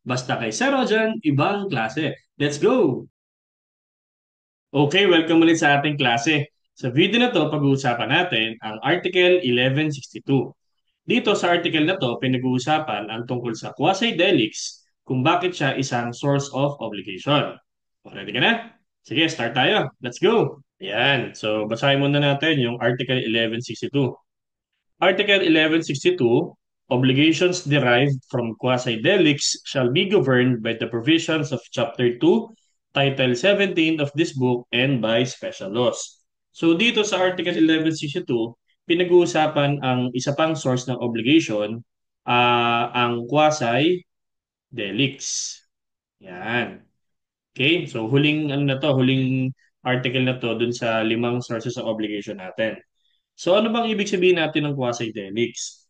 Basta kay Sir Rojan, ibang klase. Let's go! Okay, welcome ulit sa ating klase. Sa video na to, pag-uusapan natin ang Article 1162. Dito sa article na to, pinag-uusapan ang tungkol sa quasi-delicts kung bakit siya isang source of obligation. Ready ka na? Sige, start tayo. Let's go! Ayan, so basahin muna natin yung Article 1162. Article 1162, obligations derived from quasi-delicts shall be governed by the provisions of Chapter 2, Title 17 of this book and by special laws. So dito sa Article 1162, pinag-uusapan ang isa pang source ng obligation, ang quasi-delicts. Yan. Okay? So huling ano na to, huling article na to dun sa limang sources of obligation natin. So ano bang ibig sabihin natin ng quasi-delicts?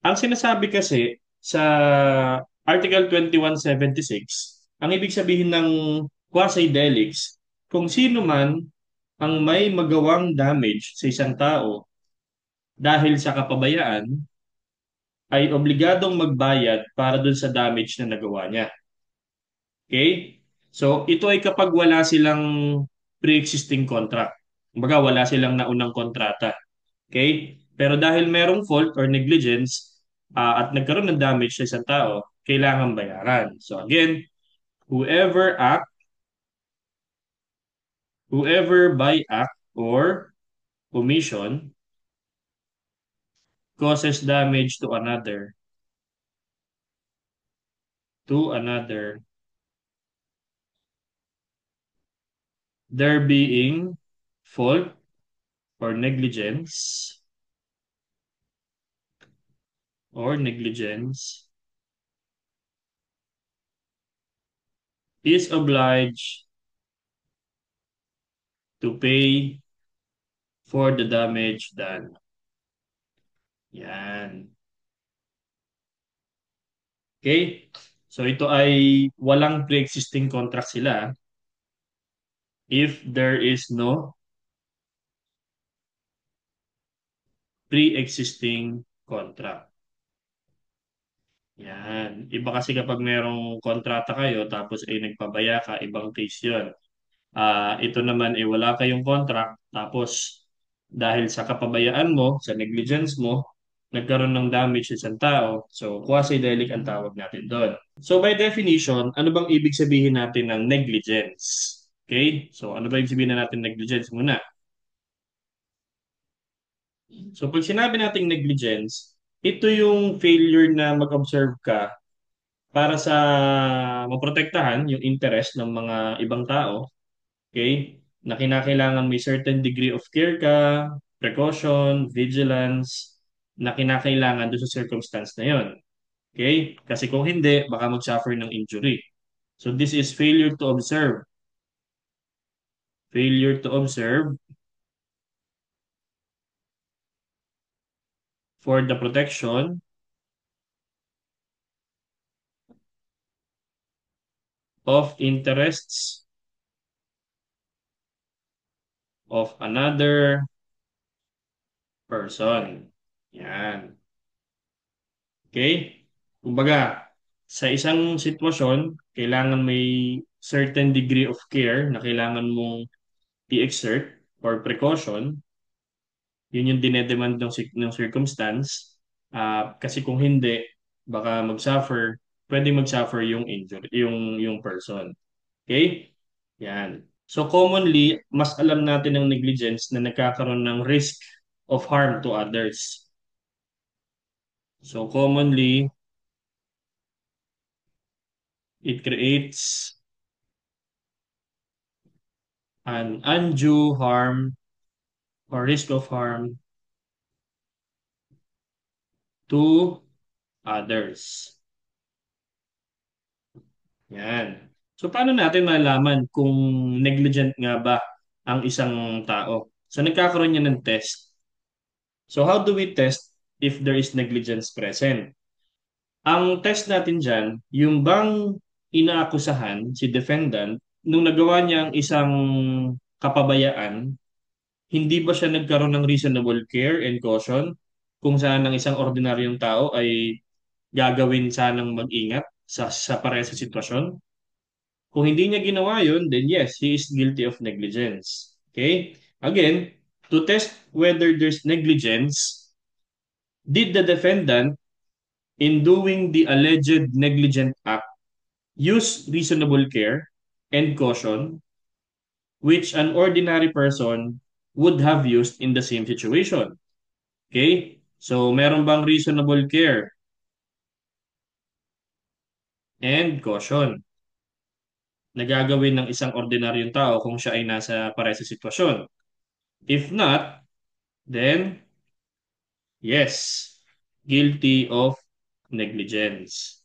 Ang sinasabi kasi sa Article 2176, ang ibig sabihin ng quasi-delicts, kung sino man ang may magawang damage sa isang tao dahil sa kapabayaan, ay obligadong magbayad para dun sa damage na nagawa niya. Okay? So, ito ay kapag wala silang pre-existing contract. Kumbaga, wala silang naunang kontrata. Okay? Pero dahil merong fault or negligence at nagkaroon ng damage sa isang tao, kailangan bayaran. So again, whoever act, whoever by act or omission causes damage to another, there being fault or negligence is obliged to pay for the damage done. Yan. Okay? So ito ay walang pre-existing contract sila if there is no pre-existing contract. Yan. Iba kasi kapag merong kontrata kayo tapos ay nagpabaya ka, ibang case yun. Ito naman ay wala kayong contract tapos dahil sa kapabayaan mo, sa negligence mo, nagkaroon ng damage sa isang tao. So, quasi-delict ang tawag natin doon. So, by definition, ano bang ibig sabihin natin ng negligence? Okay? So, ano ba ibig sabihin na natin negligence muna? So, pag sinabi nating negligence, ito yung failure na mag-observe ka para sa maprotektahan yung interest ng mga ibang tao, okay? Na kinakailangan may certain degree of care ka, precaution, vigilance, na kinakailangan doon sa circumstance na yon. Okay? Kasi kung hindi, baka mag-suffer ng injury. So this is failure to observe. Failure to observe for the protection of interests of another person. Yan. Okay? Kumbaga, sa isang sitwasyon, kailangan may certain degree of care na kailangan mong i-exert or precaution. Yun yung dinedemand ng circumstance. Kasi kung hindi, baka pwedeng mag-suffer yung injury, yung person. Okay? Yan. So commonly, mas alam natin ng negligence na nagkakaroon ng risk of harm to others. So commonly, it creates an undue harm or risk of harm to others. Yan. So paano natin malalaman kung negligent nga ba ang isang tao? So nagkakaroon niya ng test. So how do we test if there is negligence present? Ang test natin dyan, yung bang inaakusahan, si defendant, nung nagawa niya ang isang kapabayaan, hindi ba siya nagkaroon ng reasonable care and caution kung saan ang isang ordinaryong tao ay gagawin sanang mag-ingat? sa parehas sa sitwasyon? Kung hindi niya ginawa yun, then yes, he is guilty of negligence. Okay? Again, to test whether there's negligence, did the defendant, in doing the alleged negligent act, use reasonable care and caution which an ordinary person would have used in the same situation? Okay? So, meron bang reasonable care and caution na gagawin ng isang ordinaryong tao kung siya ay nasa parehas sa sitwasyon? If not, then yes, guilty of negligence.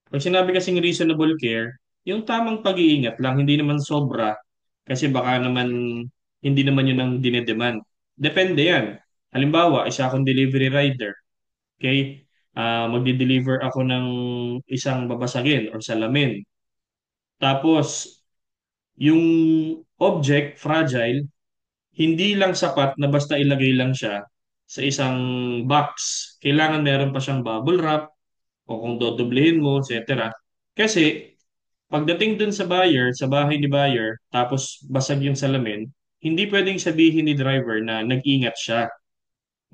Pag sinabi kasing reasonable care, yung tamang pag-iingat lang, hindi naman sobra kasi baka naman hindi naman yun ang dinedemand. Depende yan. Halimbawa, isa akong delivery rider. Okay? Magdi-deliver ako ng isang babasagin or salamin. Tapos, yung object, fragile, hindi lang sapat na basta ilagay lang siya sa isang box. Kailangan meron pa siyang bubble wrap o kung dodoblehin mo, etc. Kasi pagdating dun sa buyer, sa bahay ni buyer, tapos basag yung salamin, hindi pwedeng sabihin ni driver na nag-ingat siya.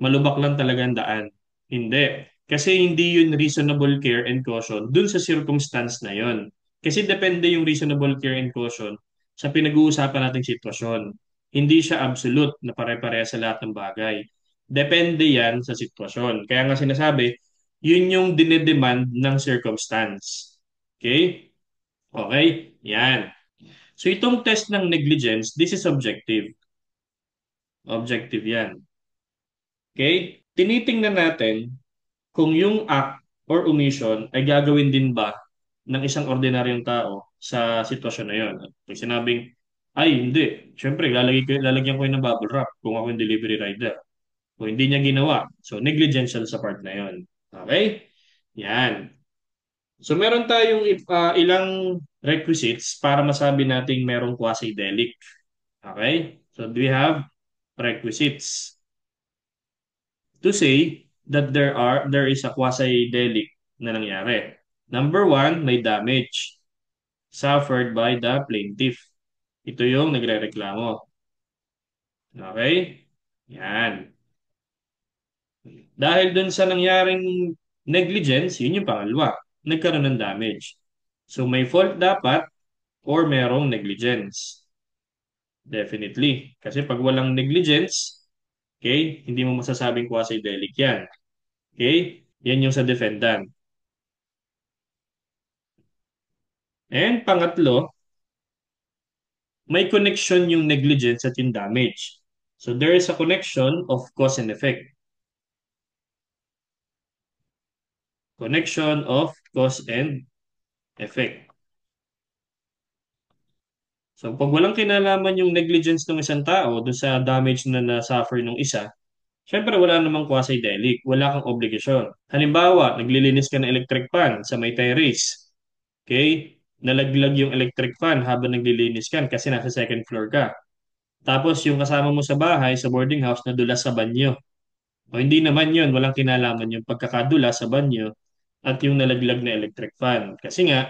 Malubak lang talaga ang daan. Hindi. Kasi hindi yun reasonable care and caution dun sa circumstance na yun. Kasi depende yung reasonable care and caution sa pinag-uusapan nating sitwasyon. Hindi siya absolute na pare-pareha sa lahat ng bagay. Depende yan sa sitwasyon. Kaya nga sinasabi, yun yung dinedemand ng circumstance. Okay? Okay? Yan. So itong test ng negligence, this is objective. Objective yan. Okay? Tinitingnan natin kung yung act or omission ay gagawin din ba ng isang ordinaryong tao sa sitwasyon na yon. Pag sinabing, ay hindi, syempre lalagyan ko yun ng bubble wrap kung ako yung delivery rider. Kung hindi niya ginawa, so negligential sa part na yon. Okay? Yan. So meron tayong ilang requisites para masabi nating merong quasi-delict. Okay? So do we have requisites to say that there is a quasi-delict na nangyari? Number one, may damage suffered by the plaintiff. Ito yung nagrereklamo. Okay? Yan. Dahil dun sa nangyaring negligence, yun yung pangalawa. Nagkaroon ng damage. So may fault dapat or merong negligence. Definitely. Kasi pag walang negligence, okay, hindi mo masasabing quasi-delict yan. Okay? Yan yung sa defendant. And pangatlo, may connection yung negligence at yung damage. So there is a connection of cause and effect. Connection of cause and effect. So pag walang kinalaman yung negligence ng isang tao dun sa damage na na-suffer ng isa, syempre wala namang quasi-delict, wala kang obligasyon. Halimbawa, naglilinis ka ng electric fan sa may terrace. Okay? Nalaglag yung electric fan habang naglilinis ka kasi nasa second floor ka. Tapos yung kasama mo sa bahay, sa boarding house, nadulas sa banyo. O hindi naman yun, walang kinalaman yung pagkakadula sa banyo at yung nalaglag na electric fan. Kasi nga,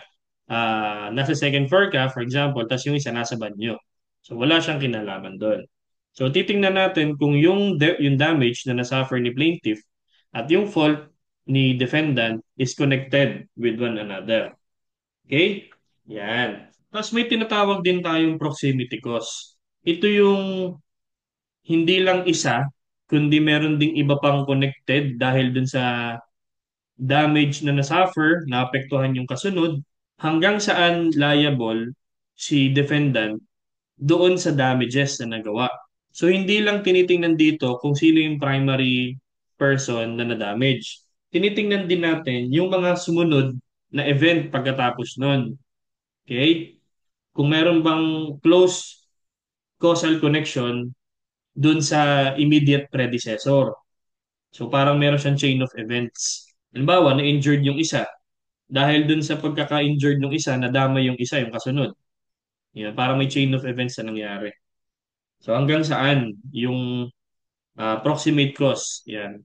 nasa second floor ka, for example, tapos yung isa nasa banyo. So wala siyang kinalaman doon. So titingnan natin kung yung damage na nasuffer ni plaintiff at yung fault ni defendant is connected with one another. Okay? Yan. Tapos may tinatawag din tayong proximity cause. Ito yung hindi lang isa, kundi meron ding iba pang connected dahil dun sa damage na nasuffer, naapektuhan yung kasunod, hanggang saan liable si defendant doon sa damages na nagawa. So hindi lang tinitingnan dito kung sino yung primary person na na-damage. Tinitingnan din natin yung mga sumunod na event pagkatapos nun. Okay? Kung meron bang close causal connection dun sa immediate predecessor. So parang meron siyang chain of events. Halimbawa, na-injured yung isa. Dahil dun sa pagkaka-injured ng isa, nadama yung isa, yung kasunod. Yan, parang may chain of events na nangyari. So hanggang saan yung proximate cause? Yan,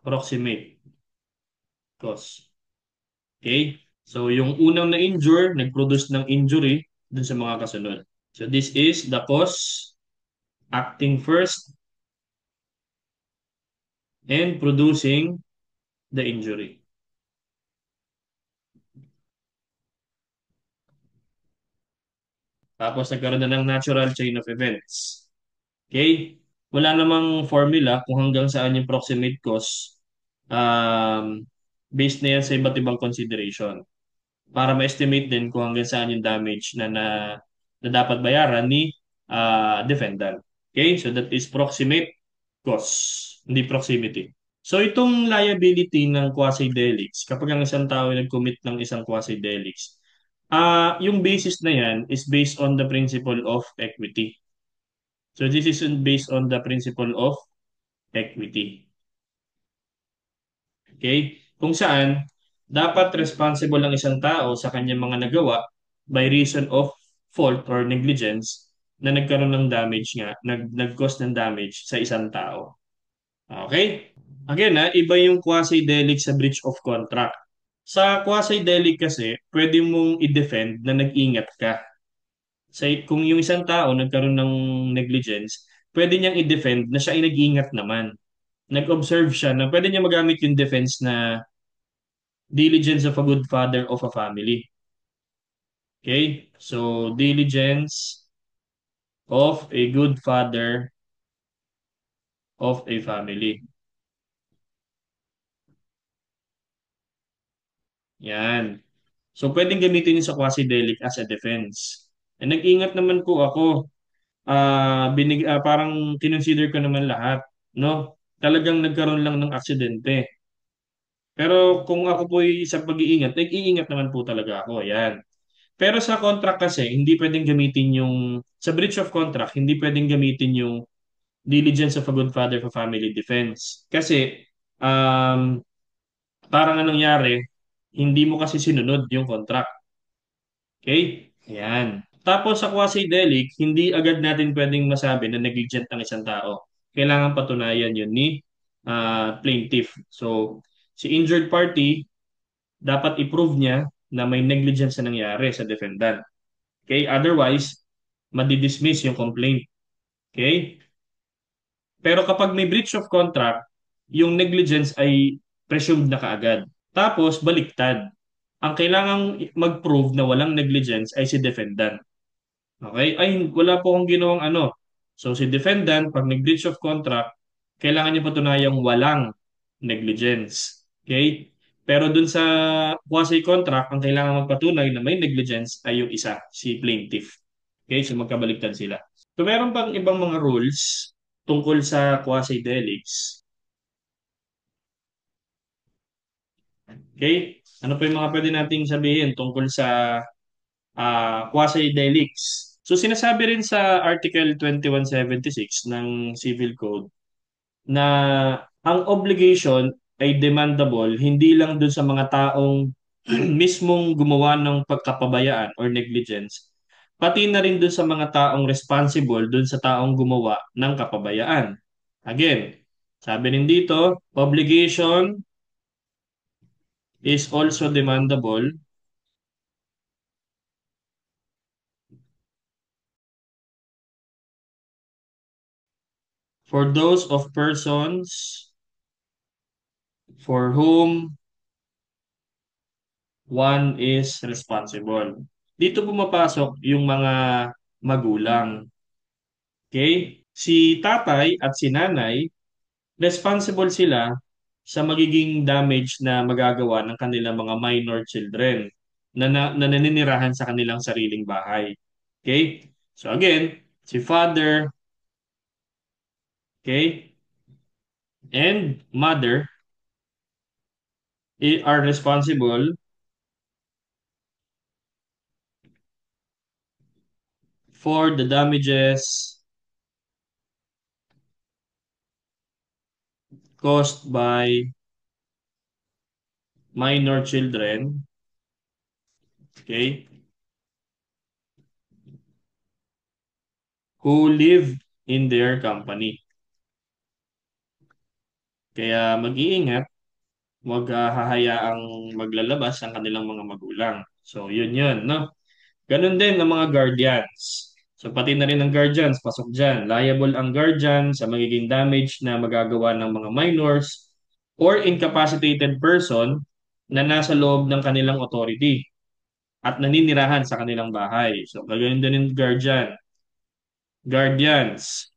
proximate cause. So yung unang na-injure, nag-produce ng injury dun sa mga kasunod. So this is the cause acting first and producing the injury. Tapos nagkaroon na ng natural chain of events. Okay? Wala namang formula kung hanggang saan yung proximate cause, based na yan sa iba't ibang consideration para ma-estimate din kung hanggang saan yung damage na dapat bayaran ni defendant. Okay? So that is proximate cause, hindi proximity. So itong liability ng quasi-delicts, kapag ang isang tao ay nag-commit ng isang quasi-delicts, yung basis na yan is based on the principle of equity. So this is based on the principle of equity. Okay? Kung saan, dapat responsible ang isang tao sa kanyang mga nagawa by reason of fault or negligence na nagkaroon ng damage nga, nag-cause ng damage sa isang tao. Okay? Again, iba yung quasi-delic sa breach of contract. Sa quasi-delic kasi, pwede mong i-defend na nag-ingat ka. Kung yung isang tao nagkaroon ng negligence, pwede niyang i-defend na siya ay nag-ingat naman. Nag-observe siya na pwede niya magamit yung defense na diligence of a good father of a family. Okay? So, diligence of a good father of a family. Yan. So, pwedeng gamitin yun sa quasi-delic as a defense. Nag-ingat naman po ako. Parang kinonsider ko naman lahat. No? Talagang nagkaroon lang ng aksidente. Pero kung ako po sa pag-iingat, nag-iingat naman po talaga ako. Yan. Pero sa contract kasi, hindi pwedeng gamitin sa breach of contract, hindi pwedeng gamitin yung diligence of a good father for family defense. Kasi, um, parang anong nangyari, hindi mo kasi sinunod yung contract. Okay? Ayan. Tapos sa quasi-delic, hindi agad natin pwedeng masabi na negligent ang isang tao. Kailangan patunayan yun ni plaintiff. So, si injured party, dapat i-prove niya na may negligence na nangyari sa defendant. Okay? Otherwise, madidismiss yung complaint. Okay? Pero kapag may breach of contract, yung negligence ay presumed na kaagad. Tapos, baliktad. Ang kailangang mag-prove na walang negligence ay si defendant. Okay? Ay, wala po akong ginawang ano. So, si defendant, pag nag-breach of contract, kailangan niya patunayang walang negligence. Okay? Pero dun sa quasi-contract, ang kailangan magpatunay na may negligence ay yung isa, si plaintiff. Okay? So, magkabaliktad sila. So, meron pang ibang mga rules tungkol sa quasi-delics. Okay? Ano pa yung mga pwede nating sabihin tungkol sa quasi-delics? So, sinasabi rin sa Article 2176 ng Civil Code na ang obligation ay demandable hindi lang dun sa mga taong mismong gumawa ng pagkapabayaan or negligence, pati na rin dun sa mga taong responsible dun sa taong gumawa ng kapabayaan. Again, sabi rin dito, obligation is also demandable for those of persons for whom one is responsible. Dito pumapasok yung mga magulang. Okay? Si tatay at si nanay, responsible sila sa magiging damage na magagawa ng kanilang mga minor children na naninirahan sa kanilang sariling bahay. Okay? So again, si father, okay, and mother are responsible for the damages caused by minor children, okay, who live in their company. Kaya mag-iingat wag hahayaang maglalabas ang kanilang mga magulang. So, yun, no? Ganun din ang mga guardians. So, pati na rin ang guardians, pasok dyan. Liable ang guardian sa magiging damage na magagawa ng mga minors or incapacitated person na nasa loob ng kanilang authority at naninirahan sa kanilang bahay. So, gagawin din yung guardians,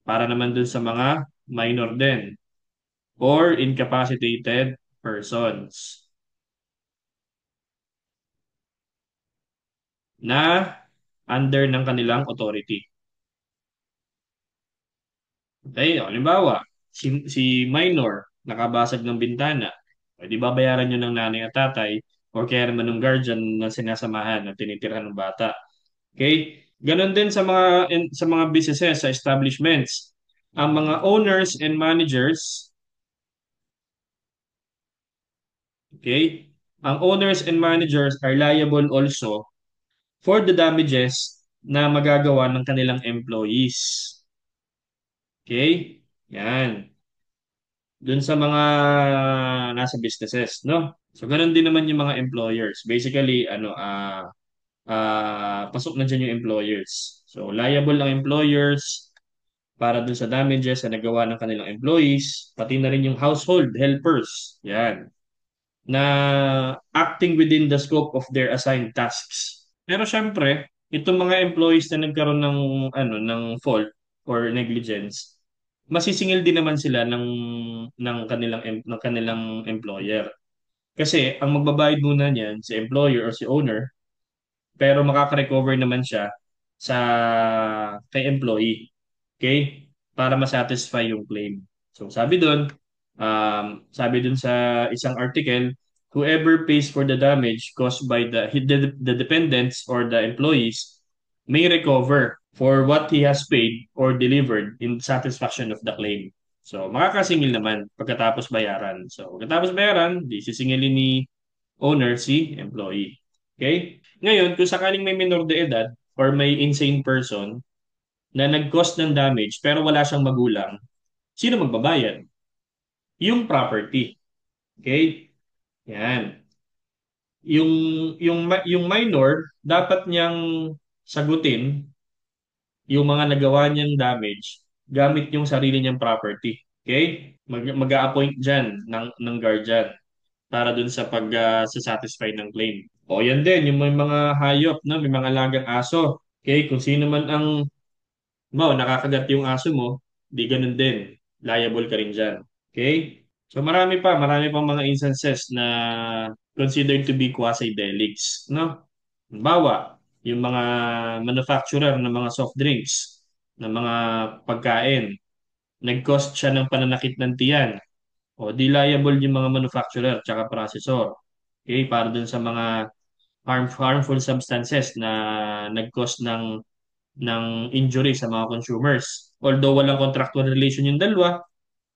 para naman dun sa mga minor din or incapacitated persons na under ng kanilang authority. Okay, o, halimbawa, si minor nakabasag ng bintana, pwede babayaran nyo ng nanay at tatay or kaya naman ng guardian na sinasamahan at tinitirhan ng bata. Okay? Ganon din sa mga businesses, sa establishments. Ang mga owners and managers, okay? Ang owners and managers are liable also for the damages na magagawa ng kanilang employees. Okay? Yan. Dun sa mga nasa businesses, no? So, ganun din naman yung mga employers. Basically, pasok na dyan yung employers. So, liable ang employers para dun sa damages na nagawa ng kanilang employees, pati na rin yung household helpers. Yan. Na acting within the scope of their assigned tasks. Pero syempre, itong mga employees na nagkaroon ng fault or negligence, masisingil din naman sila ng kanilang employer. Kasi ang magbabayad muna niyan si employer or si owner, pero makaka-recover naman siya sa kay employee. Okay? Para ma-satisfy yung claim. So sabi dun sa isang article, whoever pays for the damage caused by the dependents or the employees may recover for what he has paid or delivered in satisfaction of the claim. So, makakasingil naman pagkatapos bayaran. So, pagkatapos bayaran, di sisingilin ni owner si employee. Okay? Ngayon, kung sakaling may minor de edad or may insane person na nag-cause ng damage pero wala siyang magulang, sino magbabayad? Yung property. Okay? Yan. Yung yung minor dapat niyang sagutin yung mga nagawa niyang damage gamit yung sarili niyang property. Okay? Mag-a-appoint diyan ng guardian para dun sa satisfy ng claim. O yan din, yung may mga hayop, no? May mga alagang aso. Okay? Kung sino man ang nakakagat yung aso mo, di ganun din. Liable ka rin dyan. Okay? So marami pang mga instances na considered to be quasi-delicts, no? Halimbawa, yung mga manufacturer ng mga soft drinks, ng mga pagkain, nag-cost siya ng pananakit ng tiyan, o di liable yung mga manufacturer tsaka processor. Okay, para dun sa mga harmful substances na nag-cause ng injury sa mga consumers. Although walang contractual relation yung dalawa,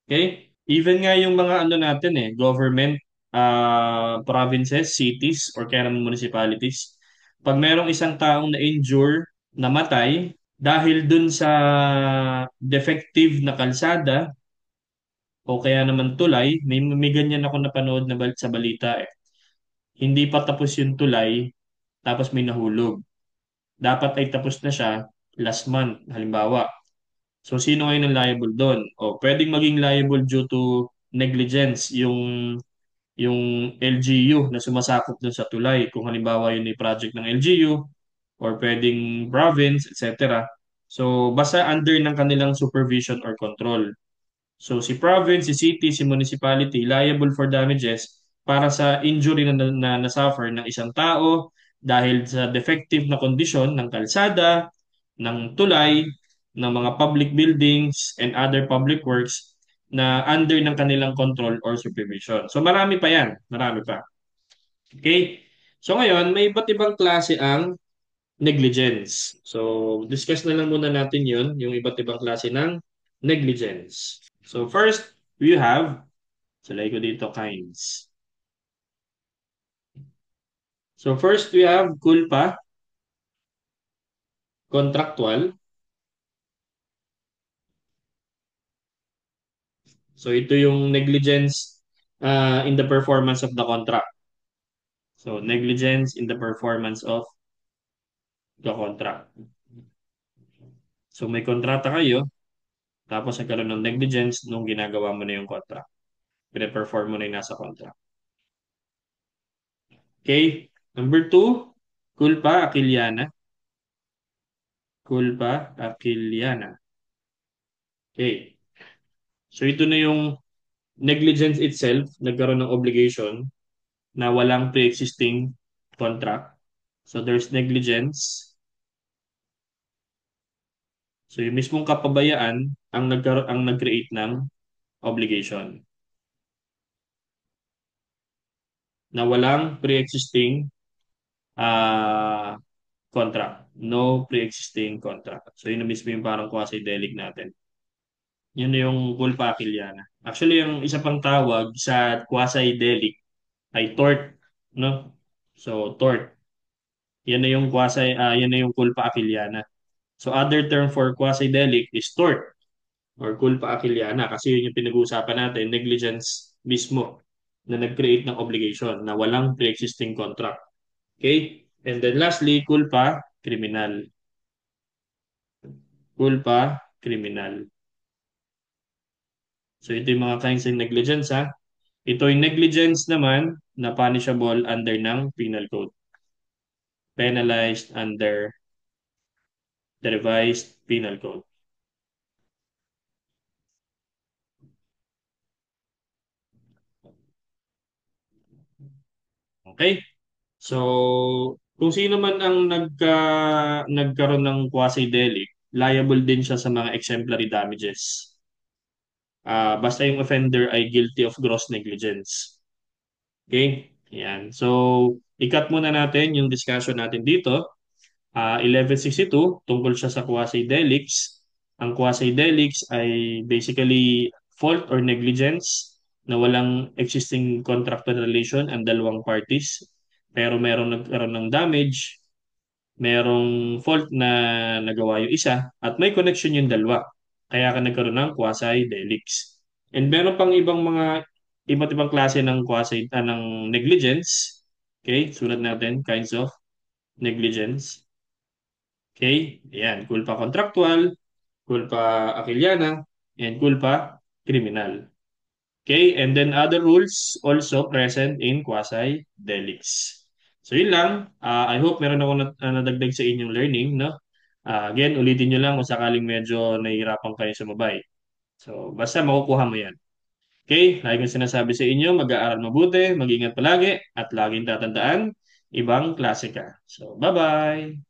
okay? Even nga yung mga natin government, provinces, cities, or kaya naman municipalities, pag merong isang taong na-injure, namatay, dahil dun sa defective na kalsada, o kaya naman tulay, may ganyan ako napanood na sa balita eh. Hindi pa tapos yung tulay, tapos may nahulog. Dapat ay tapos na siya last month, halimbawa. So, sino ngayon ang liable doon? O, pwedeng maging liable due to negligence yung LGU na sumasakop doon sa tulay. Kung halimbawa yun ay project ng LGU or pwedeng province, etc. So, basta under ng kanilang supervision or control. So si province, si city, si municipality liable for damages para sa injury na na-suffer ng isang tao dahil sa defective na kondisyon ng kalsada, ng tulay, ng mga public buildings and other public works na under ng kanilang control or supervision. So marami pa yan, marami pa. Okay? So ngayon, may iba't ibang klase ang negligence. So discuss na lang muna natin yun, yung iba't ibang klase ng negligence. So first, we have, salay ko dito, kinds. So first, we have culpa, contractual. So ito yung negligence in the performance of the contract. So, negligence in the performance of the contract. So, may kontrata kayo, tapos nagkaroon ng negligence nung ginagawa mo na yung contract. Pine-perform mo na yung nasa contract. Okay? Number two, culpa Aquiliana. Culpa Aquiliana. Okay. So, ito na yung negligence itself, nagkaroon ng obligation na walang pre-existing contract. So, there's negligence. So, yung mismong kapabayaan ang nag-create ng obligation na walang pre-existing uh, contract. No pre-existing contract. So, yun na mismo yung parang quasi-delict natin. Yun na yung culpa aquiliana. Actually, yung isa pang tawag sa quasi-delict ay tort, no? So, tort. Yan na yung culpa aquiliana. So, other term for quasi-delict is tort or culpa aquiliana kasi yun yung pinag-uusapan natin, negligence mismo na nag-create ng obligation na walang pre-existing contract. Okay? And then lastly, culpa criminal. Culpa criminal. So ito yung mga kinds ng negligence ha. Ito yung negligence naman na punishable under ng penal code. Penalized under the revised penal code. Okay? So, kung sino man ang nagkaroon ng quasi-delict, liable din siya sa mga exemplary damages. Basta yung offender ay guilty of gross negligence. Okay? Yan. So, ikat muna natin yung discussion natin dito. 1162, tungkol siya sa quasi-delicts. Ang quasi-delicts ay basically fault or negligence na walang existing contractual relation ang dalawang parties. Pero merong nagkaroon ng damage, merong fault na nagawa yung isa, at may connection yung dalawa. Kaya ka nagkaroon ng quasi-delicts. And meron pang ibang mga iba't ibang klase ng ng negligence. Okay, sulat natin kinds of negligence. Okay? Ayan, culpa contractual, culpa aquiliana, and culpa criminal. Okay? And then other rules also present in quasi-delicts. So yun lang. I hope meron ako nadagdag sa inyong learning, no? Again, ulitin nyo lang kung sakaling medyo nahihirapan kayo sumabay. So, basta makukuha mo yan. Okay? Lagi kong sinasabi sa inyo, mag-aaral mabuti, mag-ingat palagi, at laging tatandaan, ibang klase ka. So, bye-bye!